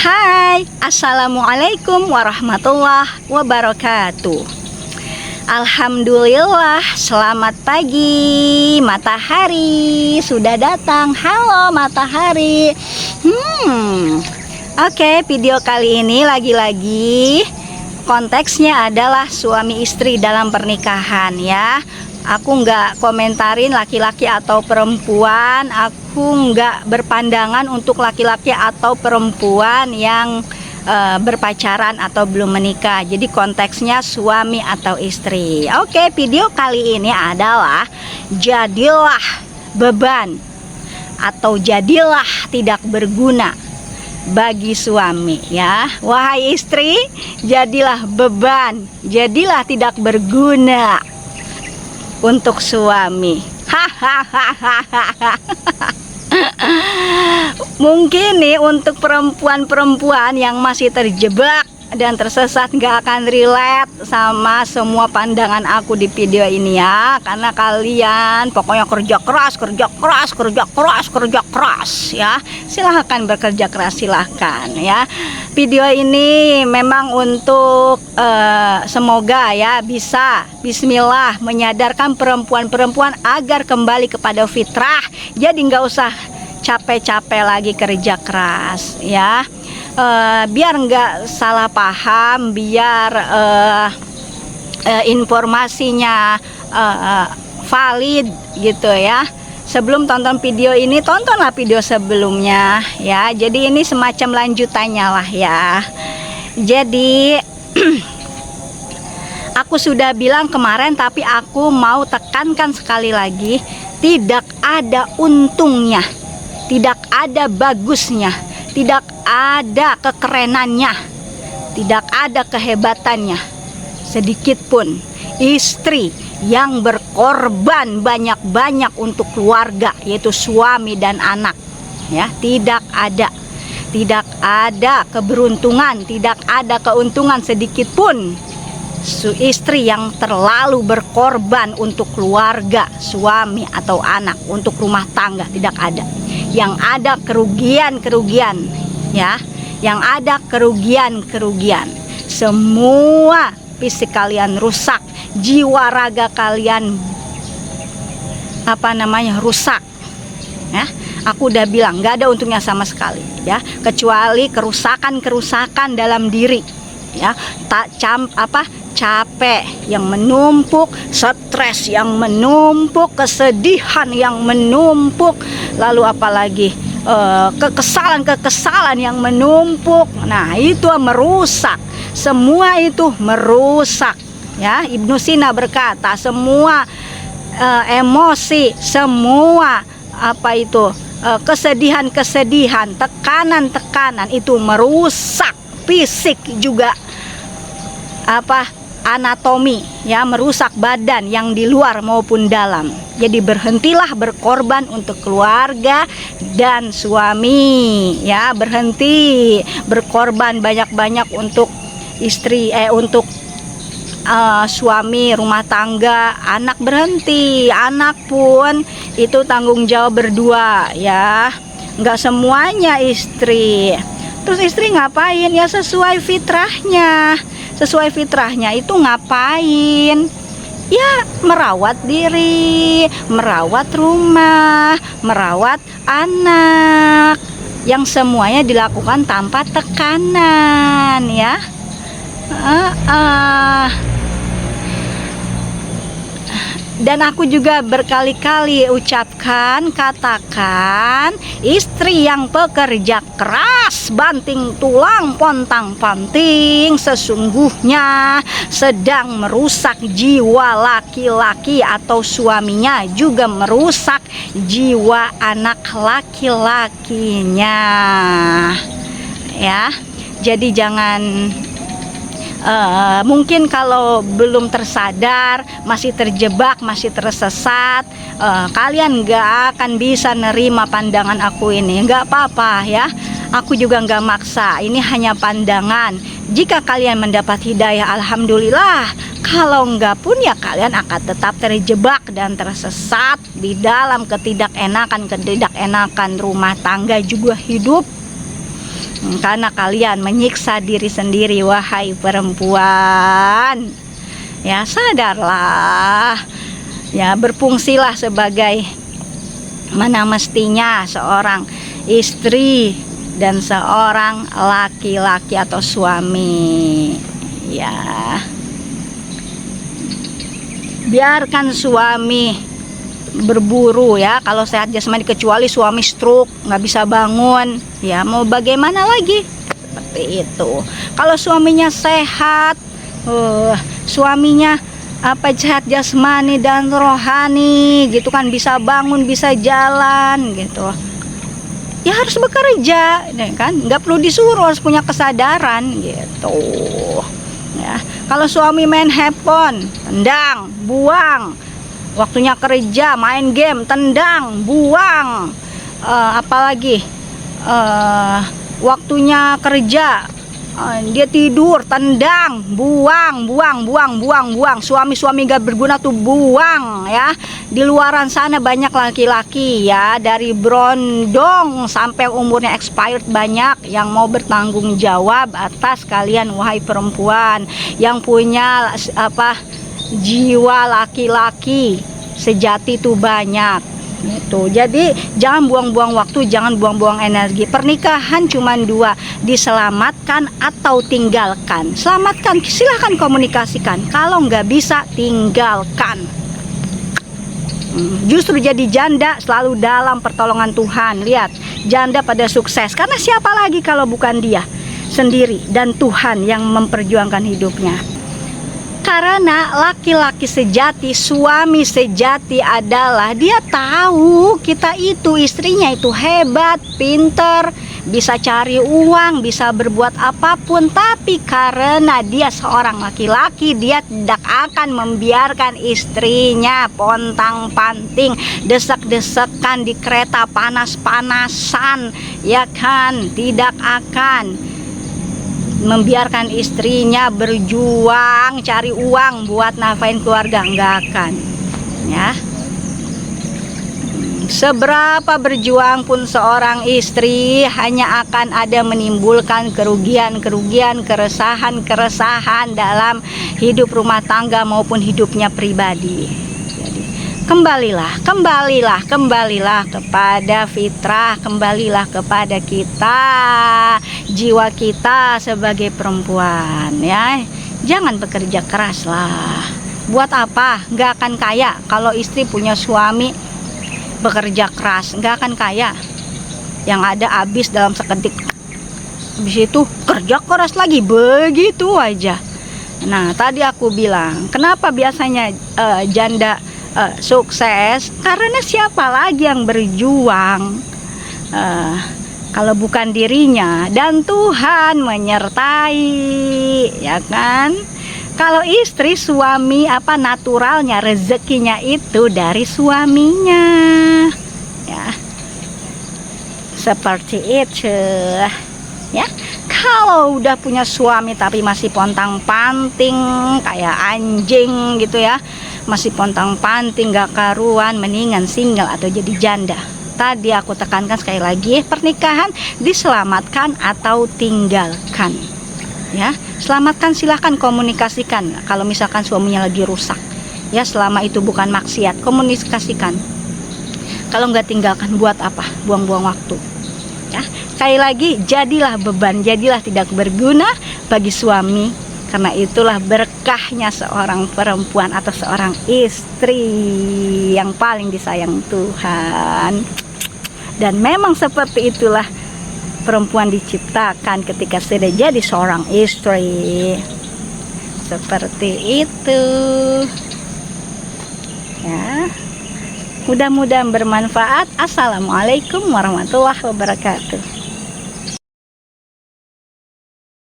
Hai, Assalamualaikum warahmatullahi wabarakatuh. Alhamdulillah, selamat pagi. Matahari sudah datang. Halo matahari. Oke, video kali ini lagi-lagi konteksnya adalah suami istri dalam pernikahan ya. Aku nggak komentarin laki-laki atau perempuan. Aku nggak berpandangan untuk laki-laki atau perempuan yang berpacaran atau belum menikah. Jadi konteksnya suami atau istri. Oke, video kali ini adalah jadilah beban atau jadilah tidak berguna bagi suami ya. Wahai istri, jadilah beban, jadilah tidak berguna untuk suami. Mungkin nih untuk perempuan-perempuan yang masih terjebak dan tersesat nggak akan relate sama semua pandangan aku di video ini ya, karena kalian pokoknya kerja keras ya. Silahkan bekerja keras, silahkan ya. Video ini memang untuk semoga ya bisa bismillah menyadarkan perempuan-perempuan agar kembali kepada fitrah. Jadi nggak usah capek-capek lagi kerja keras ya. Biar nggak salah paham, biar informasinya valid gitu ya. Sebelum tonton video ini, tontonlah video sebelumnya ya. Jadi ini semacam lanjutannya lah ya. Jadi aku sudah bilang kemarin, tapi aku mau tekankan sekali lagi, tidak ada untungnya, tidak ada bagusnya, tidak ada kekerenannya, tidak ada kehebatannya sedikit pun istri yang berkorban banyak-banyak untuk keluarga, yaitu suami dan anak ya. Tidak ada keberuntungan, tidak ada keuntungan sedikit pun istri yang terlalu berkorban untuk keluarga, suami atau anak, untuk rumah tangga. Tidak ada. Yang ada kerugian ya, yang ada kerugian. Semua fisik kalian rusak, jiwa raga kalian rusak ya. Aku udah bilang nggak ada untungnya sama sekali ya, kecuali kerusakan dalam diri ya. Capek yang menumpuk, stres yang menumpuk, kesedihan yang menumpuk, lalu apalagi kekesalan yang menumpuk. Nah, itu merusak. Semua itu merusak ya. Ibnu Sina berkata, semua emosi, semua kesedihan, tekanan itu merusak fisik juga, anatomi ya, merusak badan yang di luar maupun dalam. Jadi berhentilah berkorban untuk keluarga dan suami ya. Berhenti berkorban banyak-banyak untuk istri, untuk suami, rumah tangga, anak. Berhenti. Anak pun itu tanggung jawab berdua ya, nggak semuanya istri. Terus istri ngapain ya? Sesuai fitrahnya itu ngapain ya? Merawat diri, merawat rumah, merawat anak, yang semuanya dilakukan tanpa tekanan ya. Dan aku juga berkali-kali katakan, istri yang pekerja keras, banting tulang, pontang-panting, sesungguhnya sedang merusak jiwa laki-laki atau suaminya, juga merusak jiwa anak laki-lakinya ya. Jadi jangan mungkin kalau belum tersadar, masih terjebak, masih tersesat, kalian nggak akan bisa nerima pandangan aku ini. Nggak apa-apa ya, aku juga nggak maksa, ini hanya pandangan. Jika kalian mendapat hidayah, alhamdulillah. Kalau enggak pun ya kalian akan tetap terjebak dan tersesat di dalam ketidakenakan rumah tangga juga hidup Karena kalian menyiksa diri sendiri, wahai perempuan. Ya, sadarlah. Ya, berfungsilah sebagai mana mestinya seorang istri dan seorang laki-laki atau suami. Ya, biarkan suami berburu ya kalau sehat jasmani, kecuali suami stroke nggak bisa bangun, ya mau bagaimana lagi, seperti itu. Kalau suaminya sehat, suaminya sehat jasmani dan rohani gitu kan, bisa bangun, bisa jalan gitu, ya harus bekerja kan, nggak perlu disuruh, harus punya kesadaran gitu ya. Kalau suami main handphone, tendang, buang. Waktunya kerja, main game, tendang, buang. Apalagi waktunya kerja, dia tidur, tendang, buang. Suami-suami gak berguna tuh buang ya. Di luaran sana banyak laki-laki ya, dari brondong sampai umurnya expired, banyak yang mau bertanggung jawab atas kalian, wahai perempuan yang punya jiwa laki-laki sejati itu banyak gitu. Jadi jangan buang-buang waktu, jangan buang-buang energi. Pernikahan cuma dua, diselamatkan atau tinggalkan. Selamatkan, silahkan komunikasikan. Kalau nggak bisa, tinggalkan. Justru jadi janda selalu dalam pertolongan Tuhan. Lihat, janda pada sukses karena siapa lagi kalau bukan dia sendiri dan Tuhan yang memperjuangkan hidupnya. Karena laki-laki sejati, suami sejati adalah dia tahu kita itu, istrinya itu hebat, pinter, bisa cari uang, bisa berbuat apapun. Tapi karena dia seorang laki-laki, dia tidak akan membiarkan istrinya pontang-panting, desek-desekan di kereta, panas-panasan, ya kan? Tidak akan membiarkan istrinya berjuang cari uang buat nafkahin keluarga, nggak akan ya. Seberapa berjuang pun seorang istri hanya akan ada menimbulkan kerugian, keresahan dalam hidup rumah tangga maupun hidupnya pribadi. Kembalilah kepada fitrah, kembalilah kepada kita, jiwa kita sebagai perempuan ya. Jangan bekerja keras lah. Buat apa? Nggak akan kaya. Kalau istri punya suami bekerja keras, nggak akan kaya. Yang ada habis dalam seketik. Habis itu kerja keras lagi, begitu aja. Nah, tadi aku bilang, kenapa biasanya janda sukses? Karena siapa lagi yang berjuang kalau bukan dirinya, dan Tuhan menyertai, ya kan? Kalau istri, suami naturalnya rezekinya itu dari suaminya ya, seperti itu ya. Kalau udah punya suami tapi masih pontang-panting kayak anjing gitu ya, masih pontang-panting gak karuan, mendingan single atau jadi janda. Tadi aku tekankan sekali lagi, pernikahan diselamatkan atau tinggalkan ya. Selamatkan, silahkan komunikasikan. Kalau misalkan suaminya lagi rusak ya, selama itu bukan maksiat, komunikasikan. Kalau nggak, tinggalkan. Buat apa buang-buang waktu ya? Sekali lagi, jadilah beban, jadilah tidak berguna bagi suami. Karena itulah berkahnya seorang perempuan atau seorang istri yang paling disayang Tuhan. Dan memang seperti itulah perempuan diciptakan ketika sudah jadi seorang istri. Seperti itu ya. Mudah-mudahan bermanfaat. Assalamualaikum warahmatullahi wabarakatuh.